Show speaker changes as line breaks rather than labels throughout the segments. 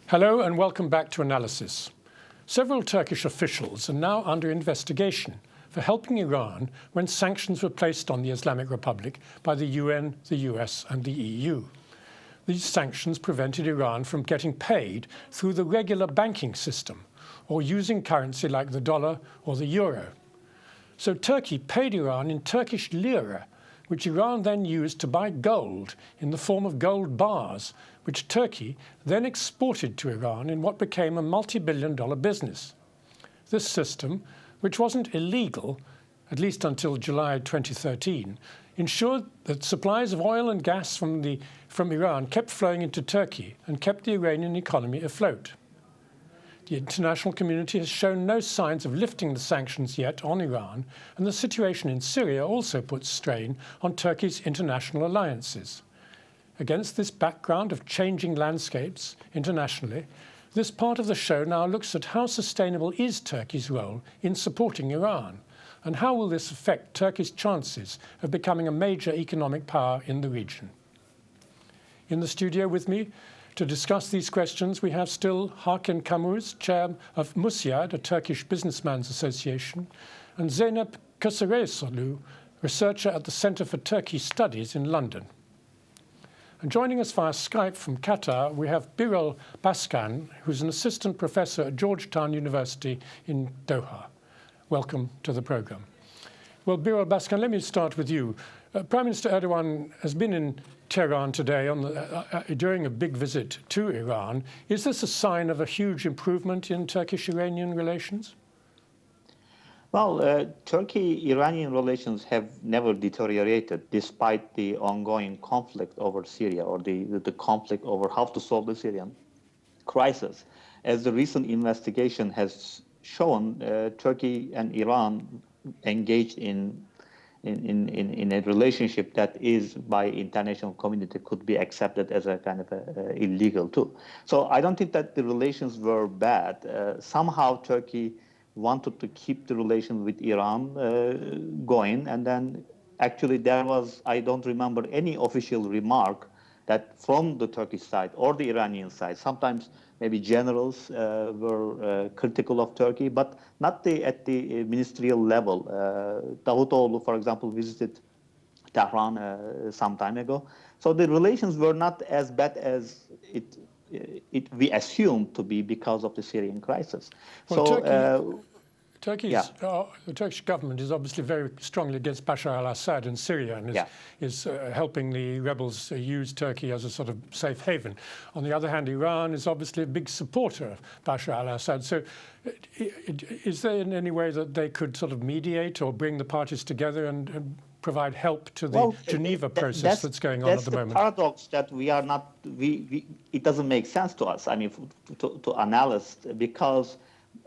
Hello and welcome back to Analysis. Several Turkish officials are now under investigation for helping Iran when sanctions were placed on the Islamic Republic by the UN, the US and the EU. These sanctions prevented Iran from getting paid through the regular banking system or using currency like the dollar or the euro. So Turkey paid Iran in Turkish lira, which Iran then used to buy gold in the form of gold bars, which Turkey then exported to Iran in what became a multi-billion-dollar business. This system, which wasn't illegal, at least until July 2013, ensured that supplies of oil and gas from Iran kept flowing into Turkey and kept the Iranian economy afloat. The international community has shown no signs of lifting the sanctions yet on Iran, and the situation in Syria also puts strain on Turkey's international alliances. Against this background of changing landscapes internationally, this part of the show now looks at how sustainable is Turkey's role in supporting Iran, and how will this affect Turkey's chances of becoming a major economic power in the region. In the studio with me to discuss these questions, we have still Hakan Kamuz, chair of Musyad, a Turkish businessmen's association, and Zeynep Köseresoğlu, researcher at the Center for Turkey Studies in London. And joining us via Skype from Qatar, we have Birol Baskan, who's an assistant professor at Georgetown University in Doha. Welcome to the program. Well, Birol Baskan, let me start with you. Prime Minister Erdogan has been in Tehran today during a big visit to Iran. Is this a sign of a huge improvement in Turkish-Iranian relations?
Well, Turkey-Iranian relations have never deteriorated despite the ongoing conflict over Syria, or the conflict over how to solve the Syrian crisis. As the recent investigation has shown, Turkey and Iran engaged in a relationship that is, by international community, could be accepted as a kind of illegal too. So I don't think that the relations were bad. Somehow Turkey wanted to keep the relation with Iran going, and then actually there was, I don't remember any official remark that from the Turkish side or the Iranian side, sometimes maybe generals were critical of Turkey, but not at the ministerial level. Davutoğlu, for example, visited Tehran some time ago. So the relations were not as bad as we assumed to be because of the Syrian crisis.
Well, so the Turkish government is obviously very strongly against Bashar al-Assad in Syria and is helping the rebels use Turkey as a sort of safe haven. On the other hand, Iran is obviously a big supporter of Bashar al-Assad. So is there in any way that they could sort of mediate or bring the parties together and provide help to the Geneva process that's going on at the moment?
That's the paradox that we are not, it doesn't make sense to us, I mean, to analysts, because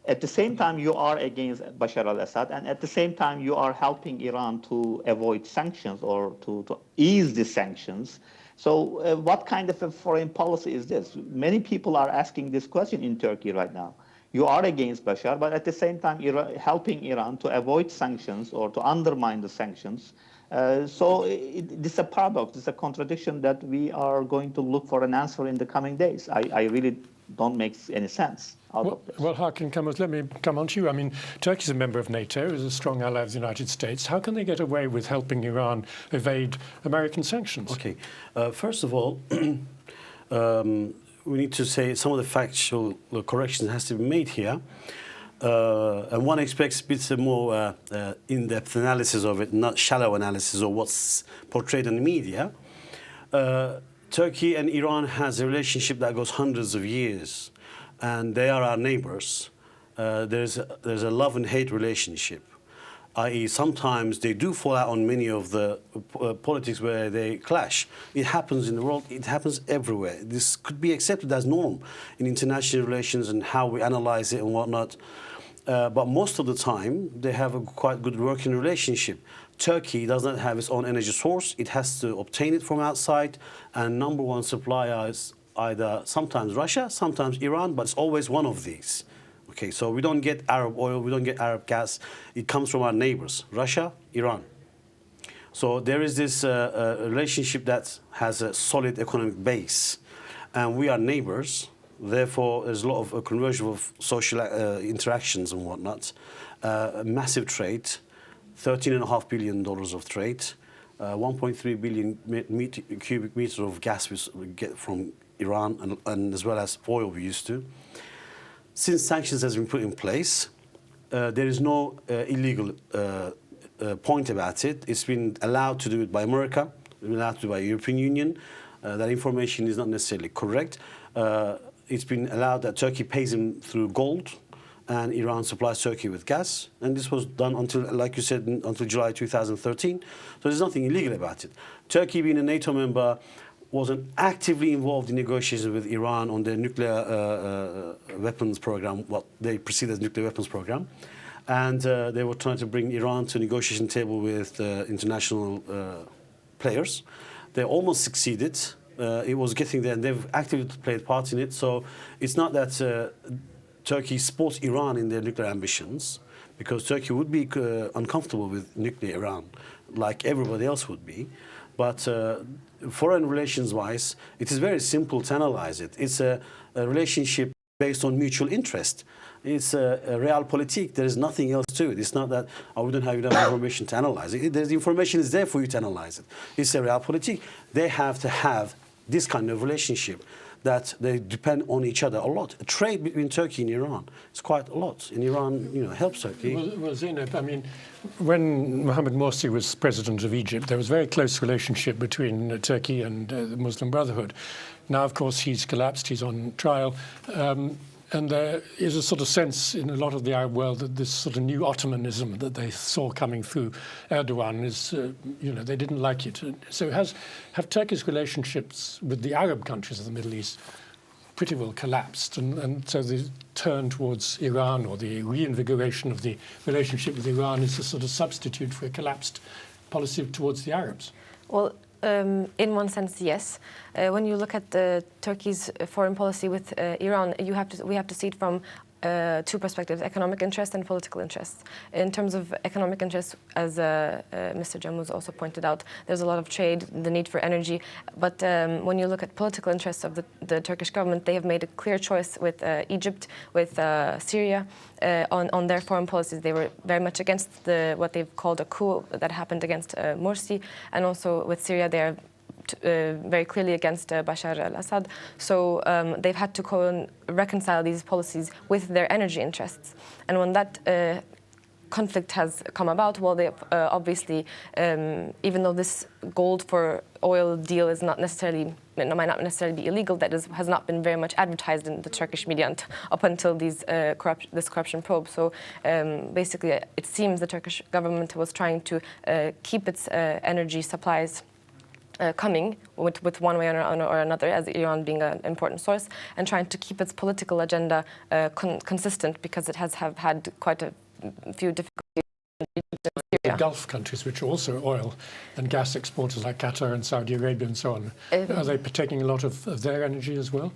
at the same time you are against Bashar al-Assad, and at the same time you are helping Iran to avoid sanctions or to ease the sanctions. So what kind of a foreign policy is this? Many people are asking this question in Turkey right now. You are against Bashar, but at the same time helping Iran to avoid sanctions or to undermine the sanctions. So this is a paradox, it's a contradiction that we are going to look for an answer in the coming days. I really don't make any sense out of this.
Well, Hakan Kamuz, let me come on to you. I mean, Turkey is a member of NATO, is a strong ally of the United States. How can they get away with helping Iran evade American sanctions?
Okay, first of all, we need to say some of the factual corrections has to be made here. And one expects a bit more in-depth analysis of it, not shallow analysis of what's portrayed in the media. Turkey and Iran has a relationship that goes hundreds of years, and they are our neighbors. There's a love and hate relationship, i.e. sometimes they do fall out on many of the politics where they clash. It happens in the world, it happens everywhere. This could be accepted as norm in international relations and how we analyze it and whatnot. But most of the time, they have a quite good working relationship. Turkey does not have its own energy source. It has to obtain it from outside. And number one supplier is either sometimes Russia, sometimes Iran, but it's always one of these. Okay, so we don't get Arab oil, we don't get Arab gas. It comes from our neighbors, Russia, Iran. So there is this relationship that has a solid economic base. And we are neighbors. Therefore, there's a lot of conversion of social interactions and whatnot. Massive trade, $13.5 billion of trade, 1.3 billion cubic meter of gas we get from Iran, and as well as oil we used to. Since sanctions has been put in place, there is no illegal point about it. It's been allowed to do it by America, allowed to do by the European Union. That information is not necessarily correct. It's been allowed that Turkey pays them through gold, and Iran supplies Turkey with gas. And this was done until, like you said, until July 2013. So there's nothing illegal about it. Turkey, being a NATO member, wasn't actively involved in negotiations with Iran on their nuclear weapons program, what they perceive as nuclear weapons program. And they were trying to bring Iran to a negotiation table with international players. They almost succeeded. It was getting there, and they've actively played part in it. So it's not that Turkey supports Iran in their nuclear ambitions, because Turkey would be uncomfortable with nuclear Iran, like everybody else would be. But foreign relations-wise, it is very simple to analyze it. It's a relationship based on mutual interest. It's a realpolitik. There is nothing else to it. It's not that I wouldn't have enough information to analyze it. The information is there for you to analyze it. It's a realpolitik. They have to have this kind of relationship, that they depend on each other a lot. Trade between Turkey and Iran is quite a lot. And Iran, helps Turkey.
Well, Zainab, I mean, when Mohamed Morsi was president of Egypt, there was a very close relationship between Turkey and the Muslim Brotherhood. Now, of course, he's collapsed. He's on trial. And there is a sort of sense in a lot of the Arab world that this sort of new Ottomanism that they saw coming through Erdogan is, they didn't like it. So have Turkey's relationships with the Arab countries of the Middle East pretty well collapsed? And so the turn towards Iran, or the reinvigoration of the relationship with Iran, is a sort of substitute for a collapsed policy towards the Arabs?
Well, in one sense, yes. When you look at Turkey's foreign policy with Iran, we have to see it from two perspectives: economic interest and political interests. In terms of economic interests, as Mr. Jamuz also pointed out, there's a lot of trade, the need for energy. But when you look at political interests of the Turkish government, they have made a clear choice with Egypt, with Syria, on their foreign policies. They were very much against what they've called a coup that happened against Morsi, and also with Syria, they are very clearly against Bashar al-Assad. So they've had to reconcile these policies with their energy interests. And when that conflict has come about, well, they obviously, even though this gold for oil deal is not necessarily, might not necessarily be illegal, that has not been very much advertised in the Turkish media up until this corruption probe. So basically, it seems the Turkish government was trying to keep its energy supplies coming with one way or another, as Iran being an important source, and trying to keep its political agenda consistent, because it has had quite a few difficulties.
The Gulf countries, which are also oil and gas exporters, like Qatar and Saudi Arabia and so on, are they taking a lot of their energy as well?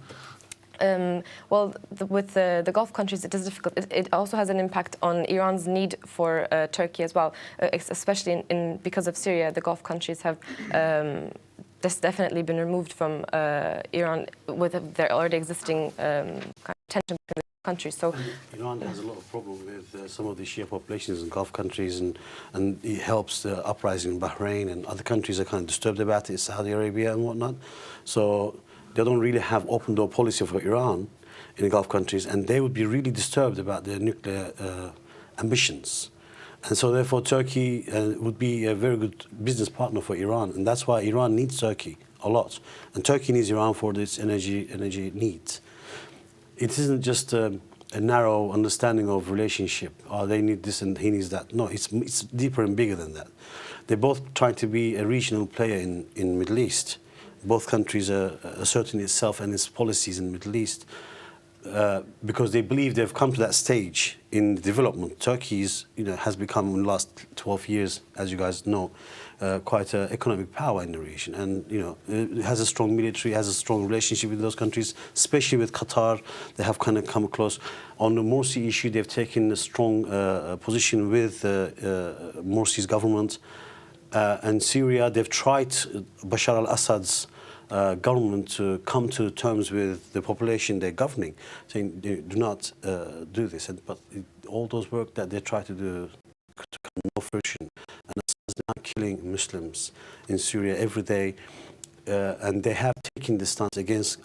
Well, with the Gulf countries, it is difficult. It also has an impact on Iran's need for Turkey as well, especially because of Syria. The Gulf countries have definitely been removed from Iran with their already existing kind of tension between the countries. So
Iran has a lot of problem with some of the Shia populations in Gulf countries, and it helps the uprising in Bahrain, and other countries are kind of disturbed about it, Saudi Arabia and whatnot. So they don't really have open door policy for Iran in the Gulf countries, and they would be really disturbed about their nuclear ambitions. And so therefore Turkey would be a very good business partner for Iran, and that's why Iran needs Turkey a lot. And Turkey needs Iran for its energy needs. It isn't just a narrow understanding of relationship. Oh, they need this and he needs that. No, it's deeper and bigger than that. They're both trying to be a regional player in Middle East. Both countries are asserting itself and its policies in the Middle East because they believe they've come to that stage in development. Turkey has become, in the last 12 years, as you guys know, quite an economic power in the region. And, it has a strong military, has a strong relationship with those countries, especially with Qatar. They have kind of come close. On the Morsi issue, they've taken a strong position with Morsi's government. And Syria, they've tried Bashar al-Assad's government to come to terms with the population they're governing, saying do not do this. But all those work that they try to do to come no fruition. And Assad's now killing Muslims in Syria every day, and they have taken the stance against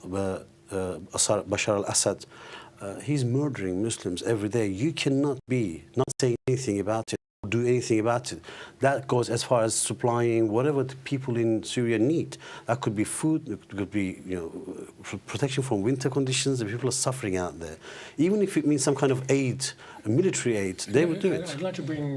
Bashar al-Assad. He's murdering Muslims every day. You cannot be not saying anything about it, do anything about it. That goes as far as supplying whatever the people in Syria need. That could be food, it could be protection from winter conditions. The people are suffering out there. Even if it means some kind of aid, a military aid, they would do it.
I'd like to bring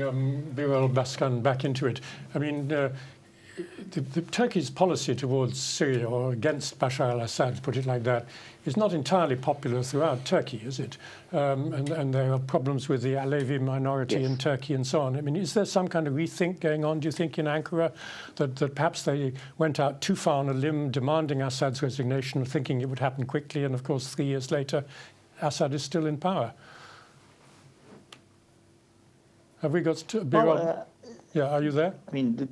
Birol Baskan back into it. I mean, the Turkey's policy towards Syria, or against Bashar al-Assad, put it like that, is not entirely popular throughout Turkey, is it? And there are problems with the Alevi minority in Turkey and so on. I mean, is there some kind of rethink going on, do you think, in Ankara, that perhaps they went out too far on a limb demanding Assad's resignation, thinking it would happen quickly, and of course 3 years later Assad is still in power? Have we got Birol? Yeah, are you there?
I mean,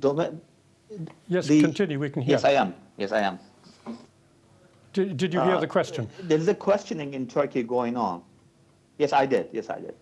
yes, continue, we can hear.
Yes, I am. Yes, I am.
Did you hear the question?
There's a questioning in Turkey going on. Yes, I did. Yes, I did.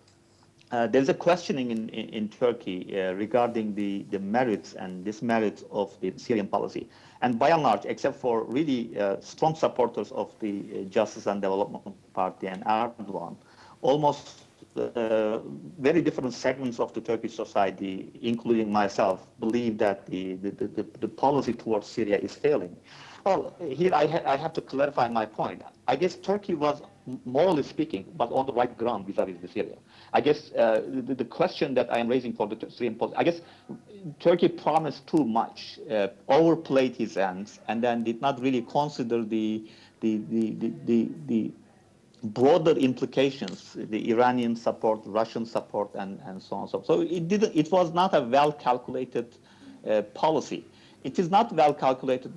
There's a questioning in Turkey regarding the merits and dismerits of the Syrian policy. And by and large, except for really strong supporters of the Justice and Development Party and Erdogan, almost very different segments of the Turkish society, including myself, believe that the policy towards Syria is failing. Well, here I have to clarify my point. I guess Turkey was, morally speaking, but on the right ground vis-a-vis Syria. I guess the question that I am raising for the Syrian policy, I guess Turkey promised too much, overplayed his ends, and then did not really consider the broader implications, the Iranian support, Russian support, and so on. So it was not a well-calculated policy. It is not well-calculated,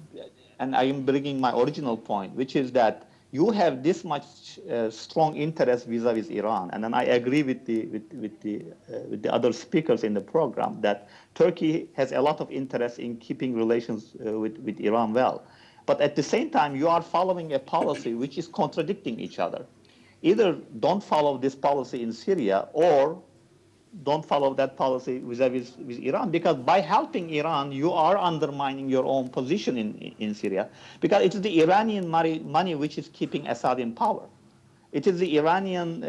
and I am bringing my original point, which is that you have this much strong interest vis-a-vis Iran, and then I agree with the other speakers in the program that Turkey has a lot of interest in keeping relations with Iran well. But at the same time, you are following a policy which is contradicting each other. Either don't follow this policy in Syria, or don't follow that policy vis-a-vis with Iran, because by helping Iran, you are undermining your own position in Syria, because it is the Iranian money which is keeping Assad in power. It is the Iranian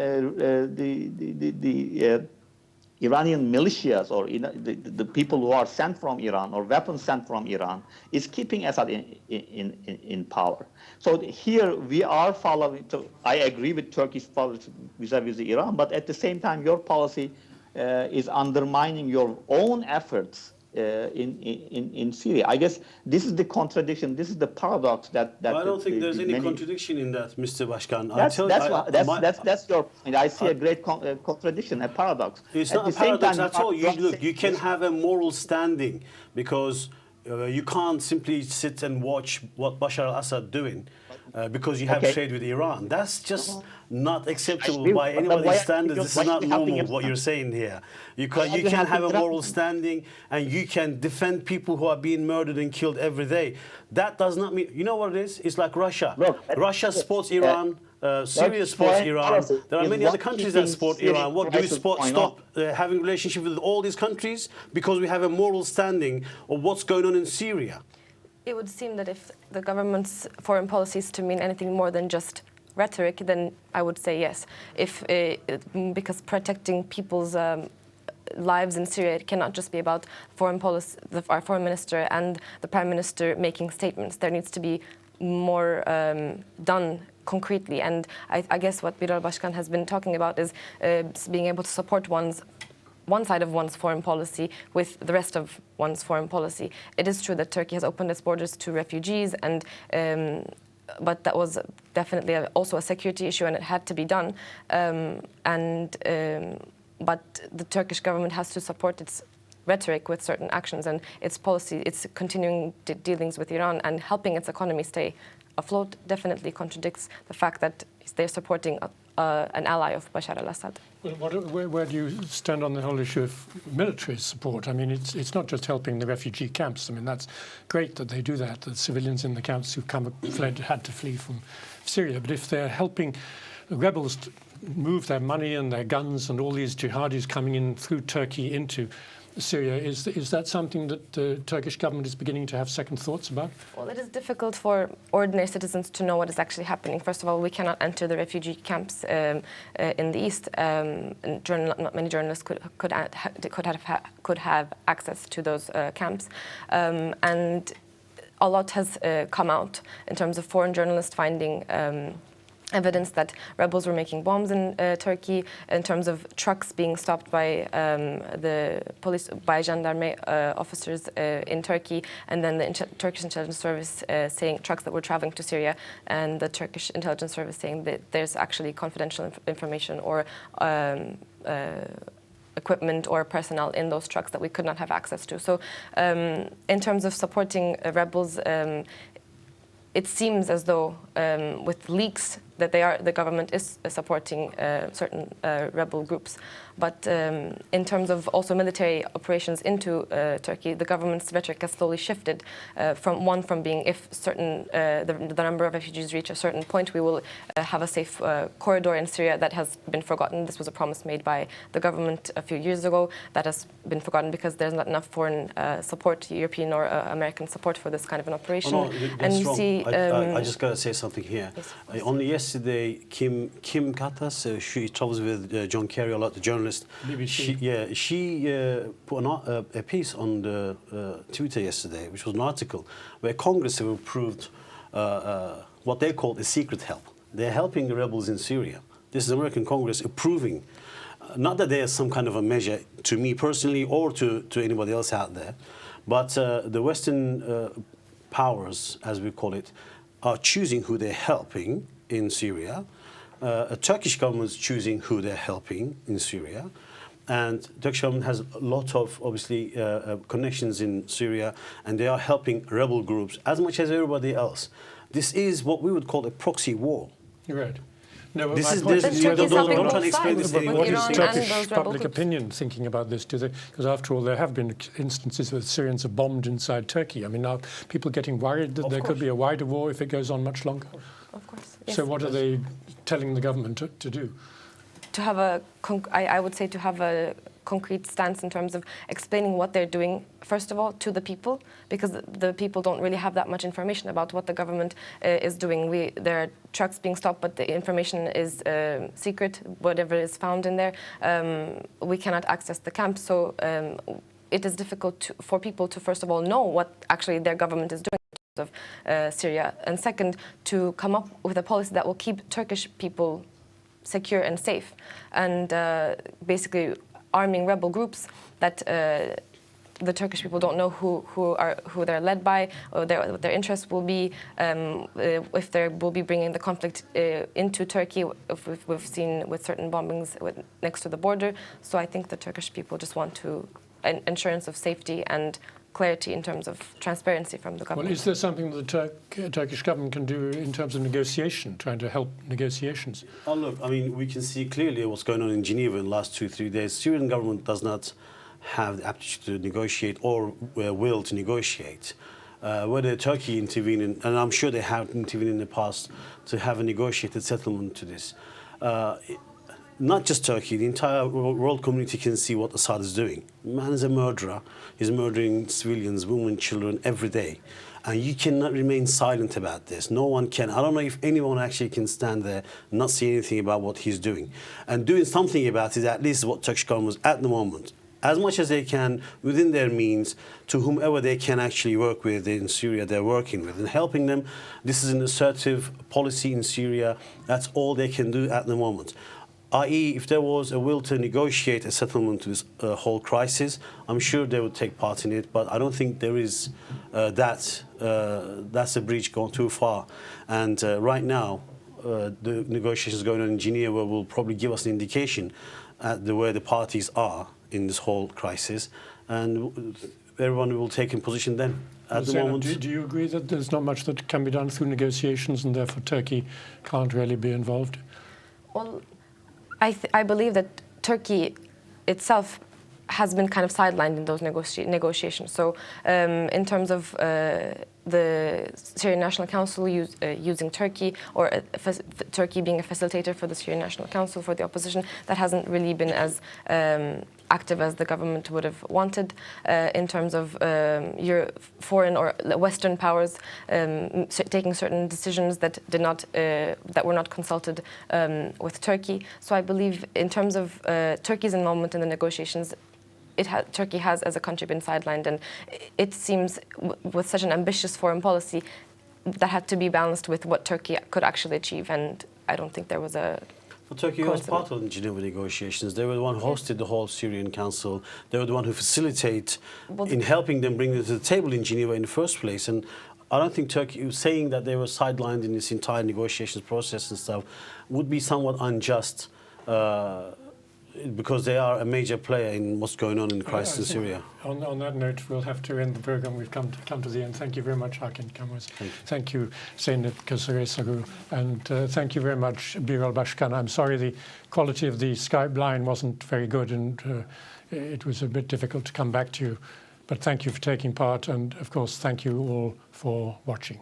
Iranian militias, or the people who are sent from Iran, or weapons sent from Iran, is keeping Assad in power. So here we are following. So I agree with Turkey's policy vis-a-vis Iran, but at the same time, your policy is undermining your own efforts in Syria. I guess this is the contradiction. This is the paradox that.
Well, I don't think there's any contradiction in that, Mr. Bashkan.
That's your point. I see a great contradiction, a paradox.
It's not a paradox at all. You can have a moral standing, because you can't simply sit and watch what Bashar al-Assad doing because you have trade with Iran. That's just not acceptable by anybody's standards. This is not normal what you're saying here. You can have a moral standing, and you can defend people who are being murdered and killed every day. That does not mean, you know what it is? It's like Russia. Russia supports Iran. Syria supports Iran. There are many other countries that support Iran. What do we stop having relationship with all these countries because we have a moral standing of what's going on in Syria?
It would seem that if the government's foreign policy is to mean anything more than just rhetoric, then I would say yes. Because protecting people's lives in Syria, it cannot just be about foreign policy, our foreign minister and the prime minister making statements. There needs to be more done concretely, and I guess what Birol Bashkan has been talking about is being able to support one side of one's foreign policy with the rest of one's foreign policy. It is true that Turkey has opened its borders to refugees, and but that was definitely also a security issue, and it had to be done. But the Turkish government has to support its rhetoric with certain actions, and its policy, its continuing dealings with Iran and helping its economy stay afloat definitely contradicts the fact that they're supporting an ally of Bashar al-Assad.
Well, where do you stand on the whole issue of military support? I mean, it's not just helping the refugee camps. I mean, that's great that they do that, the civilians in the camps who had to flee from Syria. But if they're helping the rebels to move their money and their guns and all these jihadis coming in through Turkey into Syria, is that something that the Turkish government is beginning to have second thoughts about?
Well, it is difficult for ordinary citizens to know what is actually happening. First of all, we cannot enter the refugee camps in the east. Not many journalists could have access to those camps, and a lot has come out in terms of foreign journalists finding evidence that rebels were making bombs in Turkey, in terms of trucks being stopped by the police, by gendarme officers in Turkey, and then the Turkish intelligence service saying trucks that were traveling to Syria, and the Turkish intelligence service saying that there's actually confidential information or equipment or personnel in those trucks that we could not have access to. So in terms of supporting rebels, it seems as though with leaks that the government is supporting certain rebel groups. But in terms of also military operations into Turkey, the government's rhetoric has slowly shifted from being if certain the number of refugees reach a certain point, we will have a safe corridor in Syria. That has been forgotten. This was a promise made by the government a few years ago. That has been forgotten because there's not enough foreign support, European or American support for this kind of an operation.
Oh, no,
and you
wrong.
I
just got to say something here.
Yes,
only yesterday, Kim Kattas, she travels with John Kerry a lot, the journalist.
BBC.
She put a piece on the Twitter yesterday, which was an article where Congress have approved what they call a secret help. They're helping the rebels in Syria. This is the American Congress approving, not that there's some kind of a measure to me personally or to anybody else out there, but the Western powers, as we call it, are choosing who they're helping in Syria. A Turkish government is choosing who they're helping in Syria. And the Turkish government has a lot of, obviously, connections in Syria, and they are helping rebel groups as much as everybody else. This is what we would call a proxy war.
You're right. No, but
This
my
is
point
this.
is whether
Turkey's helping
what
both sides,
is
with Iran and
Turkish
those rebel
public
groups.
opinion thinking about this? Do they? Because after all, there have been instances where Syrians have bombed inside Turkey. I mean, are people getting worried that there could be a wider war if it goes on much longer?
Of course. Yes.
So what are they telling the government to do?
To have I would say to have a concrete stance in terms of explaining what they're doing, first of all, to the people, because the people don't really have that much information about what the government is doing. There are trucks being stopped, but the information is secret, whatever is found in there. We cannot access the camp, so it is difficult for people to, first of all, know what actually their government is doing in terms of Syria, and second, to come up with a policy that will keep Turkish people secure and safe, and basically arming rebel groups that the Turkish people don't know who they're led by, or what their interests will be, if they will be bringing the conflict into Turkey, if we've seen with certain bombings next to the border. So I think the Turkish people just want an assurance of safety and clarity in terms of transparency from the government.
Well, is there something that the Turkish government can do in terms of negotiation, trying to help negotiations?
Oh, look, I mean, we can see clearly what's going on in Geneva in the last 2-3 days. Syrian government does not have the aptitude to negotiate or will to negotiate. Whether Turkey intervened, and I'm sure they have intervened in the past, to have a negotiated settlement to this. Not just Turkey, the entire world community can see what Assad is doing. Man is a murderer. He's murdering civilians, women, children every day. And you cannot remain silent about this. No one can. I don't know if anyone actually can stand there and not see anything about what he's doing. And doing something about it, at least what Turkish government at the moment, as much as they can within their means, to whomever they can actually work with in Syria, they're working with and helping them. This is an assertive policy in Syria. That's all they can do at the moment. I.e., if there was a will to negotiate a settlement to this whole crisis, I'm sure they would take part in it. But I don't think there is that's a breach gone too far. And right now, the negotiations going on in Geneva will probably give us an indication at where the parties are in this whole crisis, and everyone will take a position then. At the moment,
do you agree that there's not much that can be done through negotiations, and therefore Turkey can't really be involved?
Well, I believe that Turkey itself has been kind of sidelined in those negotiations. So in terms of the Syrian National Council using Turkey, or Turkey being a facilitator for the Syrian National Council for the opposition, that hasn't really been as active as the government would have wanted. In terms of your foreign or Western powers taking certain decisions that that were not consulted with Turkey. So I believe in terms of Turkey's involvement in the negotiations, Turkey has, as a country, been sidelined, and it seems with such an ambitious foreign policy that had to be balanced with what Turkey could actually achieve, and I don't think there was a...
Well, Turkey was part of the Geneva negotiations. They were the one who hosted the whole Syrian Council. They were the one who facilitated in helping them bring them to the table in Geneva in the first place. And I don't think Turkey, saying that they were sidelined in this entire negotiations process and stuff, would be somewhat unjust. Because they are a major player in what's going on in the crisis in Syria.
On that note, we'll have to end the program. We've come to the end. Thank you very much, Hakan Kamuz. Thank you, Zeynep Kasaresagu. And thank you very much, Birol Başkan. I'm sorry the quality of the Skype line wasn't very good, and it was a bit difficult to come back to you. But thank you for taking part, and of course, thank you all for watching.